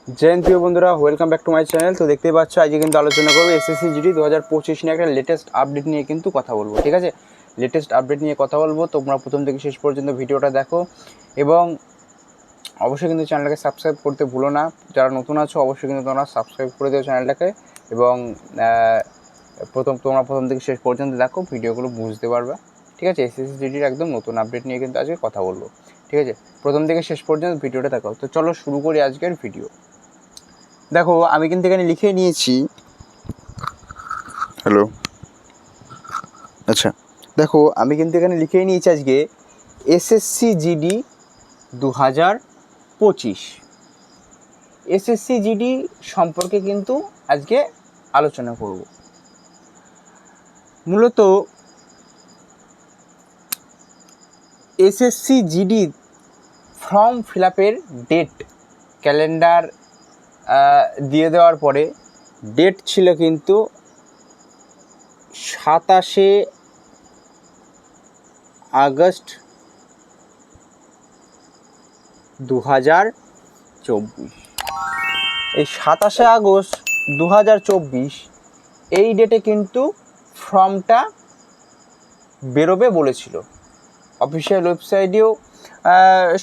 Join প্রিয় বন্ধুরা, welcome back to my channel. তো দেখতেই পাচ্ছ আজকে কিন্তু আলোচনা করবো এসএসসি জিডি 2025 নিয়ে একটা লেটেস্ট আপডেট নিয়ে কিন্তু কথা বলবো। ঠিক আছে, লেটেস্ট আপডেট নিয়ে কথা বলবো। তোমরা প্রথম থেকে শেষ পর্যন্ত ভিডিওটা দেখো এবং অবশ্যই কিন্তু চ্যানেলটাকে সাবস্ক্রাইব করতে ভুলো না। যারা নতুন আছো অবশ্যই কিন্তু তোমরা সাবস্ক্রাইব করে দিও চ্যানেলটাকে এবং তোমরা প্রথম থেকে শেষ পর্যন্ত দেখো, ভিডিওগুলো বুঝতে পারবে। ঠিক আছে, এসএসসি জিডির একদম নতুন আপডেট নিয়ে কিন্তু আজকে কথা বলবো। ঠিক আছে, প্রথম থেকে শেষ পর্যন্ত ভিডিওটা দেখো। তো চলো শুরু করি আজকের ভিডিও। দেখো, আমি কিন্তু এখানে লিখে নিয়েছি। হ্যালো, আচ্ছা, দেখো আমি কিন্তু এখানে লিখে নিয়েছি আজকে এসএসসি জিডি 2025। এসএসসি জিডি সম্পর্কে কিন্তু আজকে আলোচনা করব। মূলত এসএসসি জিডি ফর্ম ফিল আপের ডেট ক্যালেন্ডার দিয়ে দেওয়ার পরে ডেট ছিল কিন্তু 27 আগস্ট 2024। এই 27 আগস্ট 2024 এই ডেটে কিন্তু ফর্মটা বেরোবে বলেছিল। অফিসিয়াল ওয়েবসাইটেও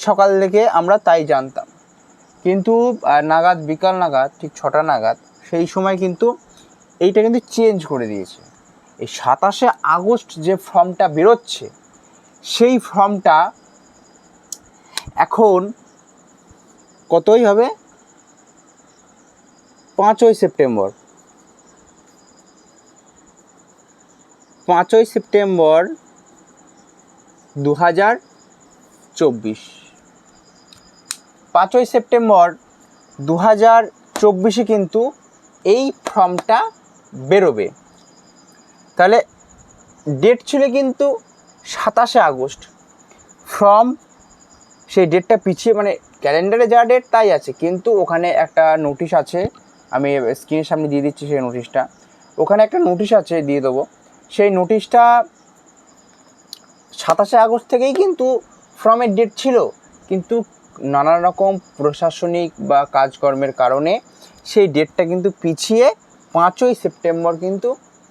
সকাল থেকে আমরা তাই জানতাম, কিন্তু বিকাল নাগাদ ঠিক 6টা নাগাদ সেই সময় কিন্তু এইটা কিন্তু চেঞ্জ করে দিয়েছে। এই 27 আগস্ট যে ফর্মটা বেরোচ্ছে সেই ফর্মটা এখন কতই হবে, 5ই সেপ্টেম্বর। 5ই সেপ্টেম্বর 2024। 5ই সেপ্টেম্বর 2024 কিন্তু এই ফর্মটা বেরোবে। তাহলে ডেট ছিল কিন্তু 27 আগস্ট, ফর্ম সেই ডেটটা পিছিয়ে, মানে ক্যালেন্ডারে যা ডেট তাই আছে, কিন্তু ওখানে একটা নোটিশ আছে, আমি স্ক্রিনের সামনে দিয়ে দিচ্ছি সেই নোটিশটা। ওখানে একটা নোটিশ আছে, দিয়ে দেবো। সেই নোটিশটা 27 আগস্ট থেকেই কিন্তু ফর্মের ডেট ছিল, কিন্তু নানা রকম প্রশাসনিক বা কাজকর্মের কারণে সেই ডেটটা কিন্তু পিছিয়ে 5ই সেপ্টেম্বর কিন্তু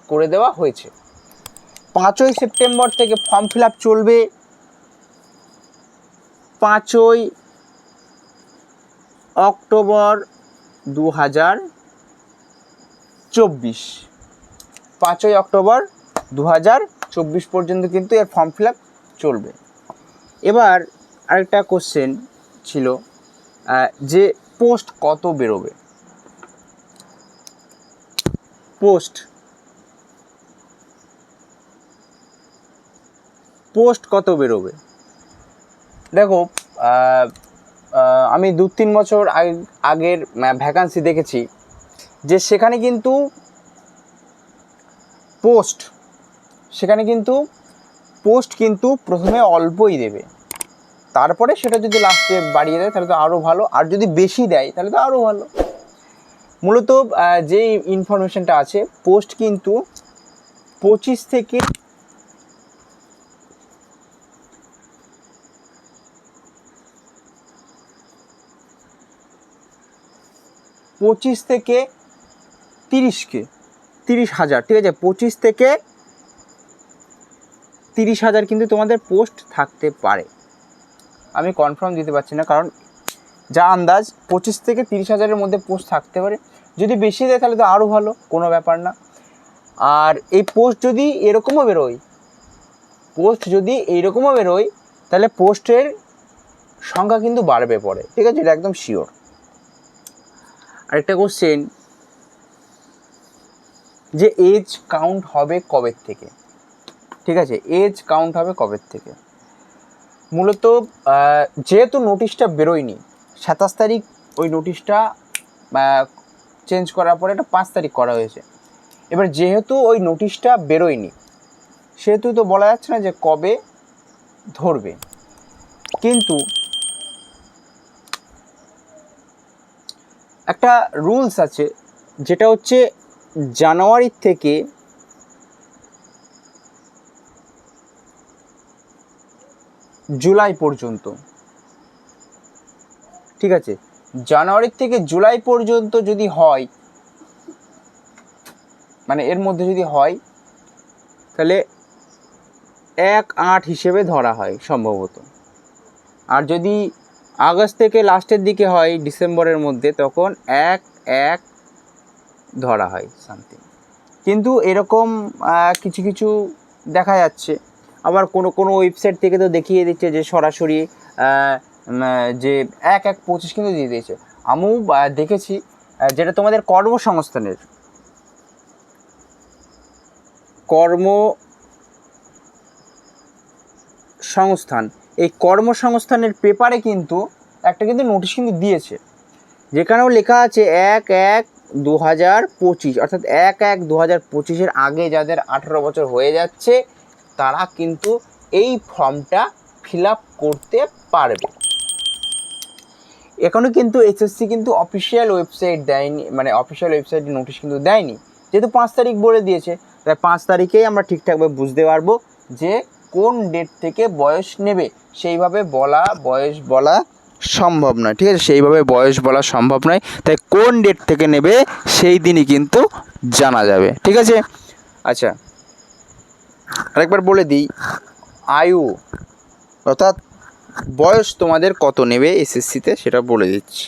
করে দেওয়া হয়েছে। 5ই সেপ্টেম্বর থেকে ফর্ম ফিল আপ চলবে 5ই অক্টোবর 2024। 5ই অক্টোবর 2024 পর্যন্ত কিন্তু এর ফর্ম ফিল আপ চলবে। এবার আরেকটা কোশ্চেন ছিল যে পোস্ট কত বেরোবে। পোস্ট কত বেরোবে দেখো, আমি 2-3 বছর আগের ভ্যাকান্সি দেখেছি যে সেখানে কিন্তু পোস্ট কিন্তু প্রথমে অল্পই দেবে, তারপরে সেটা যদি লাস্টে বাড়িয়ে দেয় তাহলে তো আরও ভালো, আর যদি বেশি দেয় তাহলে তো আরও ভালো। মূলত যে ইনফরমেশনটা আছে, পোস্ট কিন্তু 25 থেকে 30,000, ঠিক আছে, 25 থেকে 30,000 কিন্তু তোমাদের পোস্ট থাকতে পারে। আমি কনফার্ম দিতে পারছি না, কারণ যা আন্দাজ 25 থেকে 30,000-এর মধ্যে পোস্ট থাকতে পারে। যদি বেশি দেয় তাহলে তো আরও ভালো, কোনো ব্যাপার না। আর এই পোস্ট যদি এইরকমও বেরোয় তাহলে পোস্টের সংখ্যা কিন্তু বাড়বে পরে, ঠিক আছে, এটা একদম শিওর। আরেকটা কোশ্চেন, যে এজ কাউন্ট হবে কবে থেকে। ঠিক আছে, এজ কাউন্ট হবে কবে থেকে। মূলত যেহেতু নোটিশটা বেরোয়নি, 27 তারিখ ওই নোটিশটা চেঞ্জ করার পরে এটা 5 তারিখ করা হয়েছে। এবার যেহেতু ওই নোটিশটা বেরোয়নি সেহেতু তো বলা যাচ্ছে না যে কবে ধরবে, কিন্তু একটা রুলস আছে, যেটা হচ্ছে জানুয়ারি থেকে জুলাই পর্যন্ত। ঠিক আছে, জানুয়ারি থেকে জুলাই পর্যন্ত যদি হয়, মানে এর মধ্যে যদি হয়, তাহলে 1/8 হিসেবে ধরা হয় সম্ভবত। আর যদি আগস্ট থেকে লাস্টের দিকে হয় ডিসেম্বরের মধ্যে, তখন 1/1 ধরা হয় সামথিং। কিন্তু এরকম কিছু কিছু দেখা যাচ্ছে। আবার কোনো কোনো ওয়েবসাইট থেকে তো দেখিয়ে দিচ্ছে যে সরাসরি যে 1/1/25 কিন্তু দিয়ে দিয়েছে। আমিও দেখেছি, যেটা তোমাদের কর্মসংস্থানের এই কর্মসংস্থানের পেপারে কিন্তু একটা কিন্তু নোটিশ কিন্তু দিয়েছে, যেখানেও লেখা আছে 1/1/2025, অর্থাৎ 1/1/2025 আগে যাদের 18 বছর হয়ে যাচ্ছে তারা কিন্তু এই ফর্মটা ফিল আপ করতে পারবে। এখনও কিন্তু এসএসসি কিন্তু অফিসিয়াল ওয়েবসাইট দেয়নি, মানে অফিসিয়াল ওয়েবসাইটে নোটিশ কিন্তু দেয়নি, যেহেতু 5 তারিখ বলে দিয়েছে, তাই 5 তারিখেই আমরা ঠিকঠাকভাবে বুঝতে পারবো যে কোন ডেট থেকে বয়স নেবে। সেইভাবে বয়স বলা সম্ভব নয়, ঠিক আছে, সেইভাবে বয়স বলা সম্ভব নয়, তাই কোন ডেট থেকে নেবে সেই দিনই কিন্তু জানা যাবে, ঠিক আছে। আচ্ছা, আরেকবার বলে দিই, আয়ু অর্থাৎ বয়স তোমাদের কত নেবে এসএসসিতে সেটা বলে দিচ্ছি।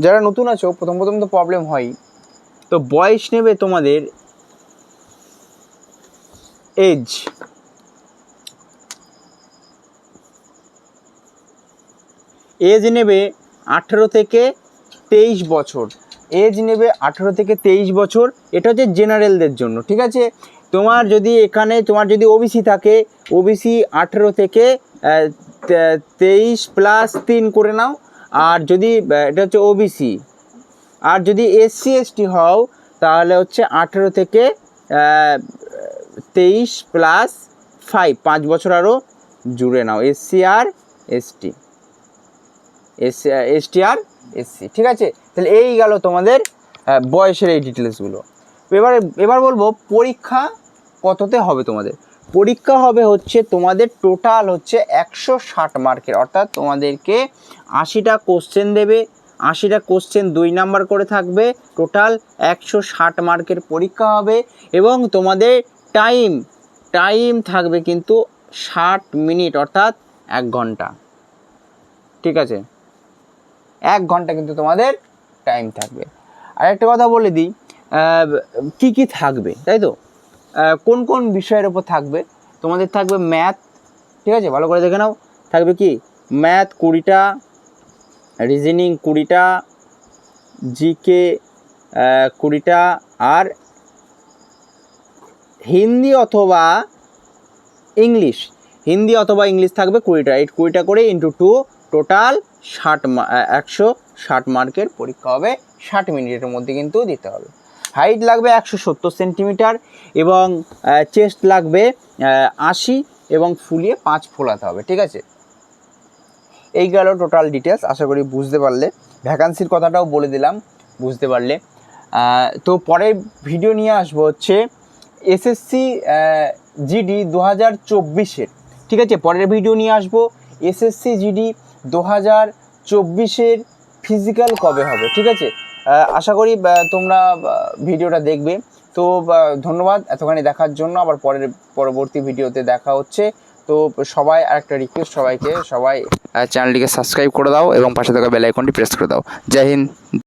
যারা নতুন আছো, প্রথম তো প্রবলেম হয়, তো বয়স নেবে তোমাদের এজ নেবে 18 থেকে 23 বছর। এজ নেবে 18 থেকে 23 বছর। এটা হচ্ছে জেনারেলদের জন্য, ঠিক আছে। তোমার যদি ওবিসি থাকে, ওবিসি 18 থেকে 23 + 3 করে নাও। আর যদি এটা হচ্ছে ওবিসি, আর যদি এসসি এসটি হও তাহলে হচ্ছে 18 থেকে 23 + 5 বছর আরও জুড়ে নাও, এসসি আর এসটি আর এসসি, ঠিক আছে। তাহলে এই গেল তোমাদের বয়সের এই ডিটেলসগুলো। এবার বলবো পরীক্ষা কততে হবে তোমাদের। পরীক্ষা হবে হচ্ছে তোমাদের টোটাল হচ্ছে 160 মার্কের, অর্থাৎ তোমাদেরকে 80টা কোশ্চেন দেবে, 80টা কোশ্চেন 2 নাম্বার করে থাকবে, টোটাল 160 মার্কের পরীক্ষা হবে। এবং তোমাদের টাইম থাকবে কিন্তু 60 মিনিট, অর্থাৎ 1 ঘন্টা, ঠিক আছে। 1 ঘন্টা কিন্তু তোমাদের টাইম থাকবে। আর একটা কথা বলে দিই, কি থাকবে, তাই তো, কোন কোন বিষয়ের ওপর থাকবে। তোমাদের থাকবে ম্যাথ, ঠিক আছে, ভালো করে দেখে নাও। থাকবে কি, ম্যাথ 20টা, রিজনিং 20টা, জিকে 20টা, আর হিন্দি অথবা ইংলিশ থাকবে 20টা। এই 20টা করে ইন্টু 2, টোটাল 160 মার্কের পরীক্ষা হবে। 60 মিনিটের মধ্যে কিন্তু দিতে হবে। হাইট লাগবে 170 সেন্টিমিটার, এবং চেস্ট লাগবে 80, এবং ফুলিয়ে 5 ফোলাতে হবে, ঠিক আছে। এই গেল টোটাল ডিটেলস। আশা করি বুঝতে পারলে। ভ্যাকান্সির কথাটাও বলে দিলাম, বুঝতে পারলে। তো পরের ভিডিও নিয়ে আসবো হচ্ছে এসএসসি জিডি 2024-এর, ঠিক আছে। পরের ভিডিও নিয়ে আসবো এসএসসি জিডি 2024-এর ফিজিক্যাল কবে হবে, ঠিক আছে। আশা করি তোমরা ভিডিওটা দেখবে। তো ধন্যবাদ এতখানি দেখার জন্য। আবার পরবর্তী ভিডিওতে দেখা হচ্ছে। তো সবাই আরেকটা রিকোয়েস্ট, সবাই চ্যানেলটিকে সাবস্ক্রাইব করে দাও এবং পাশে থাকা বেল আইকনটি প্রেস করে দাও। জয় হিন্দ।